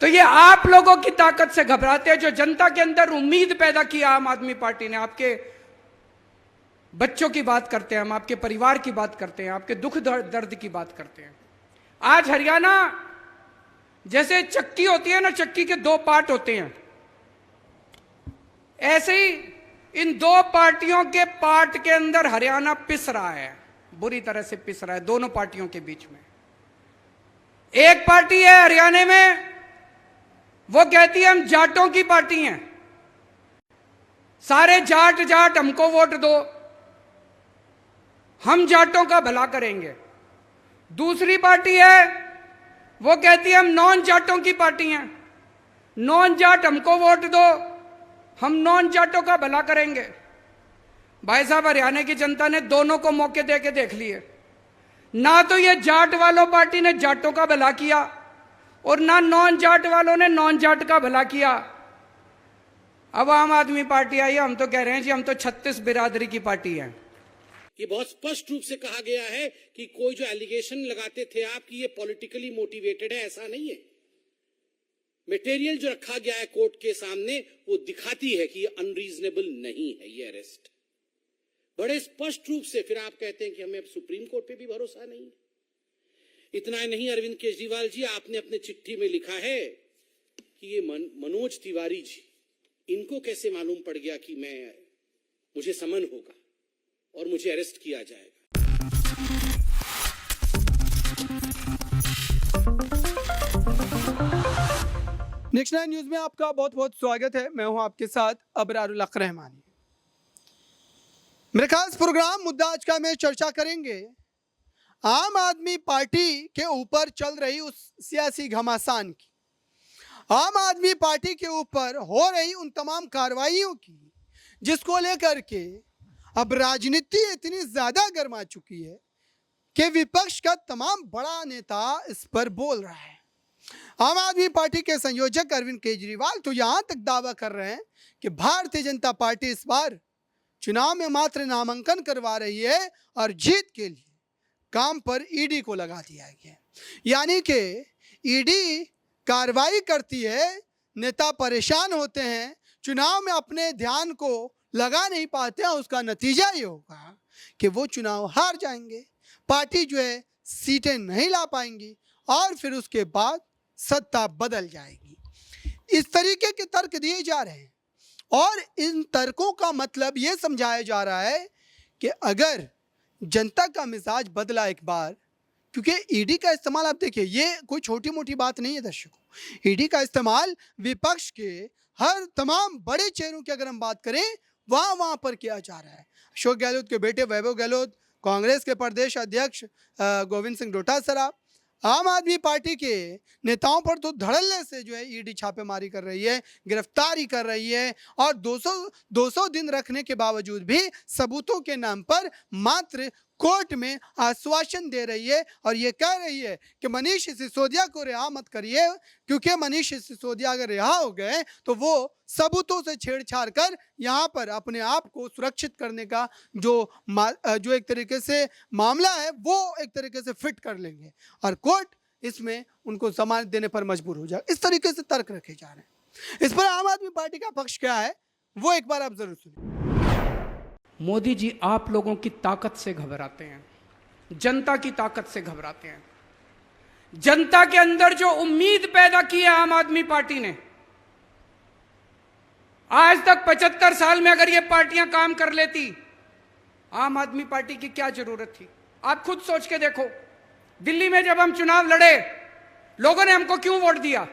तो ये आप लोगों की ताकत से घबराते हैं, जो जनता के अंदर उम्मीद पैदा की आम आदमी पार्टी ने। आपके बच्चों की बात करते हैं हम, आपके परिवार की बात करते हैं, आपके दुख दर्द की बात करते हैं। आज हरियाणा जैसे चक्की होती है ना, चक्की के दो पार्ट होते हैं, ऐसे ही इन दो पार्टियों के पार्ट के अंदर हरियाणा पिस रहा है, बुरी तरह से पिस रहा है दोनों पार्टियों के बीच में। एक पार्टी है हरियाणा में, वो कहती है हम जाटों की पार्टी हैं, सारे जाट जाट हमको वोट दो, हम जाटों का भला करेंगे। दूसरी पार्टी है, वो कहती है हम नॉन जाटों की पार्टी हैं, नॉन जाट हमको वोट दो, हम नॉन जाटों का भला करेंगे। भाई साहब, हरियाणा की जनता ने दोनों को मौके देके देख लिए। ना तो ये जाट वालों पार्टी ने जाटों का भला किया, और ना नॉन जाट वालों ने नॉन जाट का भला किया। अब आम आदमी पार्टी आई है, हम तो कह रहे हैं जी हम तो 36 बिरादरी की पार्टी है। ये बहुत स्पष्ट रूप से कहा गया है कि कोई जो एलिगेशन लगाते थे आप कि ये पॉलिटिकली मोटिवेटेड है, ऐसा नहीं है। मटेरियल जो रखा गया है कोर्ट के सामने वो दिखाती है कि ये अनरीजनेबल नहीं है ये अरेस्ट, बड़े स्पष्ट रूप से। फिर आप कहते हैं कि हमें अब सुप्रीम कोर्ट पे भी भरोसा नहीं है। इतना ही नहीं, अरविंद केजरीवाल जी, आपने अपने चिट्ठी में लिखा है कि ये मनोज तिवारी जी, इनको कैसे मालूम पड़ गया कि मुझे समन होगा और मुझे अरेस्ट किया जाएगा। नेक्स्ट 9 न्यूज में आपका बहुत बहुत स्वागत है। मैं हूं आपके साथ अबरारुल हक रहमानी। मेरे खास प्रोग्राम मुद्दा आज का में चर्चा करेंगे आम आदमी पार्टी के ऊपर चल रही उस सियासी घमासान की, आम आदमी पार्टी के ऊपर हो रही उन तमाम कार्रवाइयों की, जिसको लेकर के अब राजनीति इतनी ज्यादा गर्मा चुकी है कि विपक्ष का तमाम बड़ा नेता इस पर बोल रहा है। आम आदमी पार्टी के संयोजक अरविंद केजरीवाल तो यहां तक दावा कर रहे हैं कि भारतीय जनता पार्टी इस बार चुनाव में मात्र नामांकन करवा रही है और जीत के लिए काम पर ईडी को लगा दिया गया। यानी कि ईडी कार्रवाई करती है, नेता परेशान होते हैं, चुनाव में अपने ध्यान को लगा नहीं पाते हैं, उसका नतीजा ये होगा कि वो चुनाव हार जाएंगे, पार्टी जो है सीटें नहीं ला पाएंगी और फिर उसके बाद सत्ता बदल जाएगी। इस तरीके के तर्क दिए जा रहे हैं और इन तर्कों का मतलब ये समझाया जा रहा है कि अगर जनता का मिजाज बदला एक बार, क्योंकि ईडी का इस्तेमाल आप देखिए, ये कोई छोटी मोटी बात नहीं है दर्शकों। ईडी का इस्तेमाल विपक्ष के हर तमाम बड़े चेहरों की अगर हम बात करें वहाँ पर किया जा रहा है। अशोक गहलोत के बेटे वैभव गहलोत, कांग्रेस के प्रदेश अध्यक्ष गोविंद सिंह डोटासरा, आम आदमी पार्टी के नेताओं पर तो धड़ल्ले से जो है ईडी छापेमारी कर रही है, गिरफ्तारी कर रही है और 200 दिन रखने के बावजूद भी सबूतों के नाम पर मात्र कोर्ट में आश्वासन दे रही है और ये कह रही है कि मनीष सिसोदिया को रिहा मत करिए, क्योंकि मनीष सिसोदिया अगर रिहा हो गए तो वो सबूतों से छेड़छाड़ कर यहाँ पर अपने आप को सुरक्षित करने का जो एक तरीके से मामला है वो एक तरीके से फिट कर लेंगे और कोर्ट इसमें उनको जमानत देने पर मजबूर हो जाए। इस तरीके से तर्क रखे जा रहे हैं। इस पर आम आदमी पार्टी का पक्ष क्या है वो एक बार आप जरूर सुनिए। मोदी जी आप लोगों की ताकत से घबराते हैं, जनता की ताकत से घबराते हैं। जनता के अंदर जो उम्मीद पैदा की है आम आदमी पार्टी ने, आज तक 75 साल में अगर ये पार्टियां काम कर लेती, आम आदमी पार्टी की क्या जरूरत थी? आप खुद सोच के देखो, दिल्ली में जब हम चुनाव लड़े, लोगों ने हमको क्यों वोट दिया?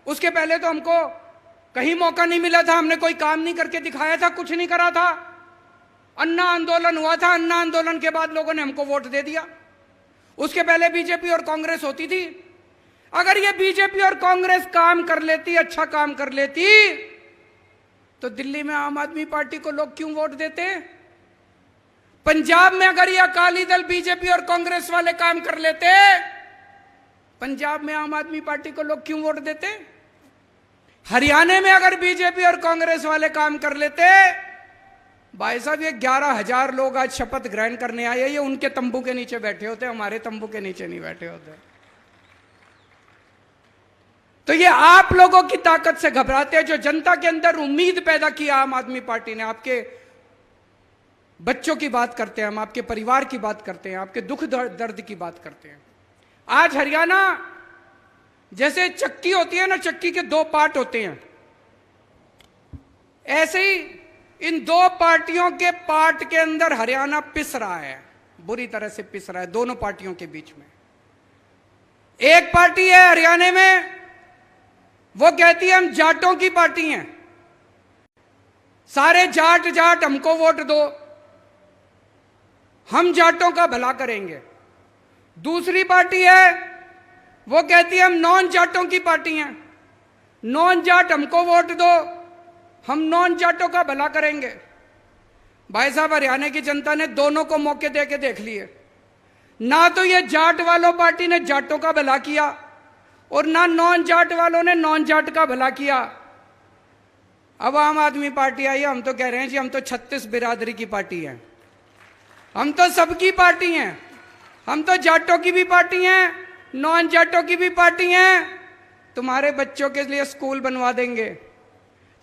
उसके पहले तो हमको कहीं मौका नहीं मिला था, हमने कोई काम नहीं करके दिखाया था, कुछ नहीं करा था। अन्ना आंदोलन हुआ था, अन्ना आंदोलन के बाद लोगों ने हमको वोट दे दिया। उसके पहले बीजेपी और कांग्रेस होती थी। अगर ये बीजेपी और कांग्रेस काम कर लेती, अच्छा काम कर लेती, तो दिल्ली में आम आदमी पार्टी को लोग क्यों वोट देते? पंजाब में अगर ये अकाली दल, बीजेपी और कांग्रेस वाले काम कर लेते, पंजाब में आम आदमी पार्टी को लोग क्यों वोट देते? हरियाणा में अगर बीजेपी और कांग्रेस वाले काम कर लेते, भाई साहब ये 11,000 लोग आज शपथ ग्रहण करने आए, ये उनके तंबू के नीचे बैठे होते, हमारे तंबू के नीचे नहीं बैठे होते। तो ये आप लोगों की ताकत से घबराते हैं, जो जनता के अंदर उम्मीद पैदा की आम आदमी पार्टी ने। आपके बच्चों की बात करते हैं हम, आपके परिवार की बात करते हैं, आपके दुख दर्द की बात करते हैं। आज हरियाणा जैसे चक्की होती है ना, चक्की के दो पार्ट होते हैं, ऐसे ही इन दो पार्टियों के पार्ट के अंदर हरियाणा पिस रहा है, बुरी तरह से पिस रहा है दोनों पार्टियों के बीच में। एक पार्टी है हरियाणा में, वो कहती है हम जाटों की पार्टी हैं, सारे जाट जाट हमको वोट दो, हम जाटों का भला करेंगे। दूसरी पार्टी है, वो कहती है हम नॉन जाटों की पार्टी हैं, नॉन जाट हमको वोट दो, हम नॉन जाटों का भला करेंगे। भाई साहब, हरियाणा की जनता ने दोनों को मौके दे के देख लिए। ना तो ये जाट वालों पार्टी ने जाटों का भला किया, और ना नॉन जाट वालों ने नॉन जाट का भला किया। अब आम आदमी पार्टी आई, हम तो कह रहे हैं जी हम तो 36 बिरादरी की पार्टी है, हम तो सबकी पार्टी हैं, हम तो जाटों की भी पार्टी हैं, नॉन जाटों की भी पार्टी हैं। तुम्हारे बच्चों के लिए स्कूल बनवा देंगे,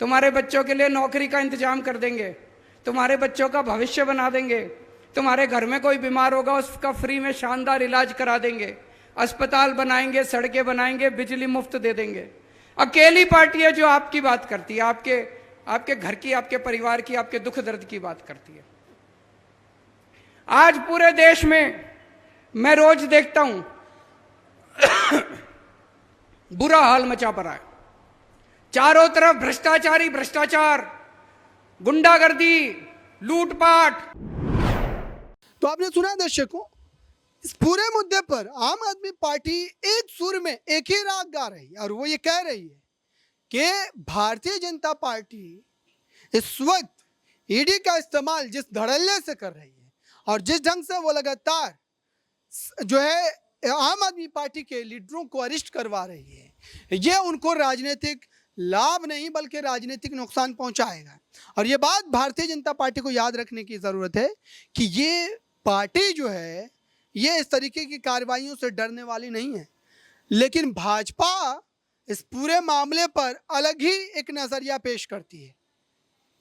तुम्हारे बच्चों के लिए नौकरी का इंतजाम कर देंगे, तुम्हारे बच्चों का भविष्य बना देंगे, तुम्हारे घर में कोई बीमार होगा उसका फ्री में शानदार इलाज करा देंगे, अस्पताल बनाएंगे, सड़कें बनाएंगे, बिजली मुफ्त दे देंगे। अकेली पार्टी है जो आपकी बात करती है, आपके घर की, आपके परिवार की, आपके दुख दर्द की बात करती है। आज पूरे देश में मैं रोज देखता हूं बुरा हाल मचा पड़ा है, चारों तरफ भ्रष्टाचारी भ्रष्टाचार, गुंडागर्दी, लूटपाट। तो आपने सुना दर्शकों, इस पूरे मुद्दे पर आम आदमी पार्टी एक सुर में एक ही राग गा रही है, और वो ये कह रही है कि भारतीय जनता पार्टी इस वक्त ईडी का इस्तेमाल जिस धड़ल्ले से कर रही है और जिस ढंग से वो लगातार जो है आम आदमी पार्टी के लीडरों को अरेस्ट करवा रही है, ये उनको राजनीतिक लाभ नहीं बल्कि राजनीतिक नुकसान पहुंचाएगा। और ये बात भारतीय जनता पार्टी को याद रखने की ज़रूरत है कि ये पार्टी जो है ये इस तरीके की कार्रवाइयों से डरने वाली नहीं है। लेकिन भाजपा इस पूरे मामले पर अलग ही एक नज़रिया पेश करती है,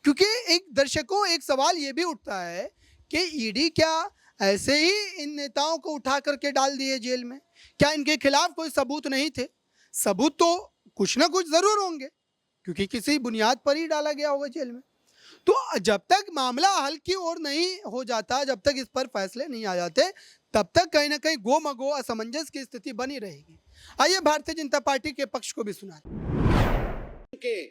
क्योंकि एक दर्शकों एक सवाल ये भी उठता है कि ईडी क्या ऐसे ही इन नेताओं को उठा करके डाल दिए जेल में? क्या इनके खिलाफ कोई सबूत नहीं थे? सबूत तो कुछ ना कुछ जरूर होंगे, क्योंकि किसी बुनियाद पर ही डाला गया होगा जेल में। तो जब तक मामला हल की ओर नहीं हो जाता, जब तक इस पर फैसले नहीं आ जाते, तब तक कहीं ना कहीं गो मगो असमंजस की स्थिति बनी रहेगी। आइए भारतीय जनता पार्टी के पक्ष को भी सुना के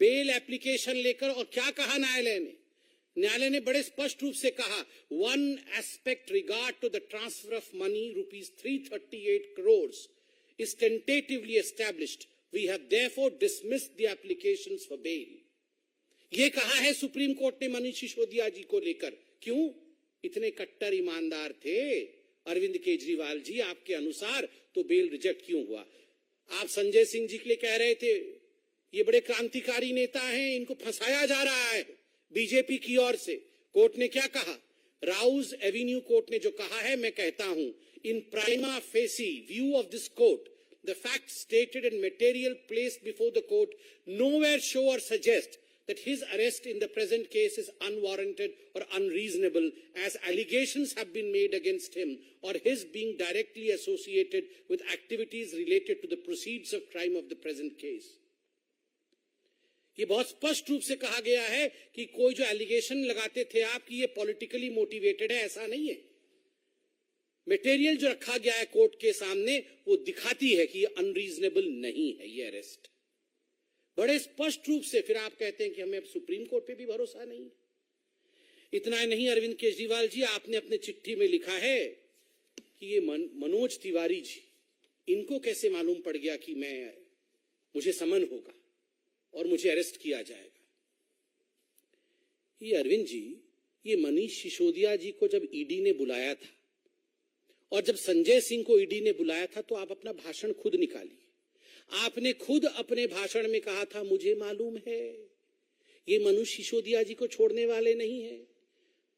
बेल एप्लीकेशन लेकर, और क्या कहा न्यायालय ने बड़े स्पष्ट रूप से कहा, one aspect regard to the transfer of money ₹338 crores is tentatively established. We have therefore dismissed the applications for bail. ये कहा है सुप्रीम कोर्ट ने मनीष सिसोदिया जी को लेकर। क्यों? इतने कट्टर ईमानदार थे अरविंद केजरीवाल जी, आपके अनुसार तो बेल रिजेक्ट क्यों हुआ? आप संजय सिंह जी के लिए कह रहे थे ये बड़े क्रांतिकारी नेता हैं, इनको फंसाया जा रहा है बीजेपी की ओर से। कोर्ट ने क्या कहा? राउज एवेन्यू कोर्ट ने जो कहा है, मैं कहता हूं, in prima facie view of this court, the facts stated and material placed before the court nowhere show or suggest that his arrest in the present case is unwarranted or unreasonable, as allegations have been made against him, or his being directly associated with activities related to the proceeds of crime of the present case. ये बहुत स्पष्ट रूप से कहा गया है कि कोई जो एलिगेशन लगाते थे आप कि ये पॉलिटिकली मोटिवेटेड है, ऐसा नहीं है। मटेरियल जो रखा गया है कोर्ट के सामने वो दिखाती है कि ये अनरीजनेबल नहीं है ये अरेस्ट, बड़े स्पष्ट रूप से। फिर आप कहते हैं कि हमें अब सुप्रीम कोर्ट पे भी भरोसा नहीं है। इतना नहीं, अरविंद केजरीवाल जी, आपने अपने चिट्ठी में लिखा है कि ये मनोज तिवारी जी, इनको कैसे मालूम पड़ गया कि मुझे समन होगा और मुझे अरेस्ट किया जाएगा। ये अरविंद जी, ये मनीष सिसोदिया जी को जब ईडी ने बुलाया था और जब संजय सिंह को ईडी ने बुलाया था, तो आप अपना भाषण खुद निकालिए। आपने खुद अपने भाषण में कहा था, मुझे मालूम है ये मनीष सिसोदिया जी को छोड़ने वाले नहीं है,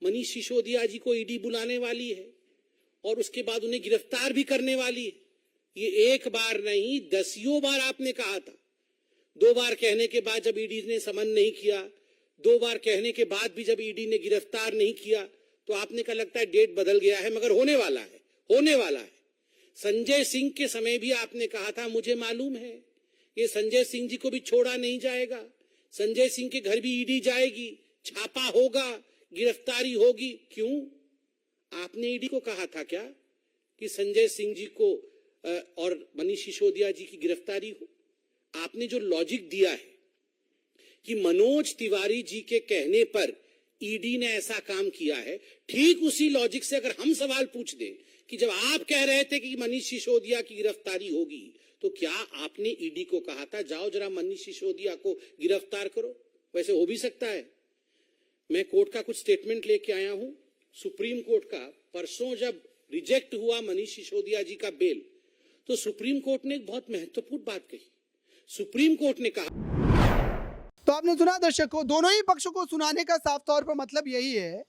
मनीष सिसोदिया जी को ईडी बुलाने वाली है और उसके बाद उन्हें गिरफ्तार भी करने वाली है। ये एक बार नहीं, दसियों बार आपने कहा था। 2 बार कहने के बाद जब ईडी ने समन नहीं किया, 2 बार कहने के बाद भी जब ईडी ने गिरफ्तार नहीं किया, तो आपने कहा लगता है डेट बदल गया है, मगर होने वाला है, होने वाला है। संजय सिंह के समय भी आपने कहा था, मुझे मालूम है ये संजय सिंह जी को भी छोड़ा नहीं जाएगा, संजय सिंह के घर भी ईडी जाएगी, छापा होगा, गिरफ्तारी होगी। क्यों? आपने ईडी को कहा था क्या कि संजय सिंह जी को और मनीष सिसोदिया जी की गिरफ्तारी हो? आपने जो लॉजिक दिया है कि मनोज तिवारी जी के कहने पर ईडी ने ऐसा काम किया है, ठीक उसी लॉजिक से अगर हम सवाल पूछ दें कि जब आप कह रहे थे कि मनीष सिसोदिया की गिरफ्तारी होगी, तो क्या आपने ईडी को कहा था जाओ जरा मनीष सिसोदिया को गिरफ्तार करो? वैसे हो भी सकता है। मैं कोर्ट का कुछ स्टेटमेंट लेके आया हूं, सुप्रीम कोर्ट का। परसों जब रिजेक्ट हुआ मनीष सिसोदिया जी का बेल, तो सुप्रीम कोर्ट ने एक बहुत महत्वपूर्ण बात कही। सुप्रीम कोर्ट ने कहा, तो आपने सुना दर्शकों, दोनों ही पक्षों को सुनाने का साफ तौर पर मतलब यही है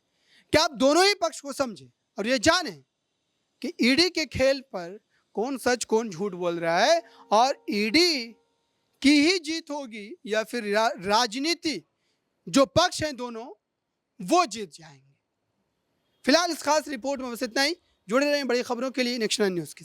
कि आप दोनों ही पक्ष को समझें और ये जानें कि ईडी के खेल पर कौन सच कौन झूठ बोल रहा है, और ईडी की ही जीत होगी या फिर राजनीति जो पक्ष हैं दोनों वो जीत जाएंगे। फिलहाल इस खास रिपोर्ट में बस इतना ही। जुड़े रहें बड़ी खबरों के लिए नेक्स्ट 9 न्यूज़ के साथ।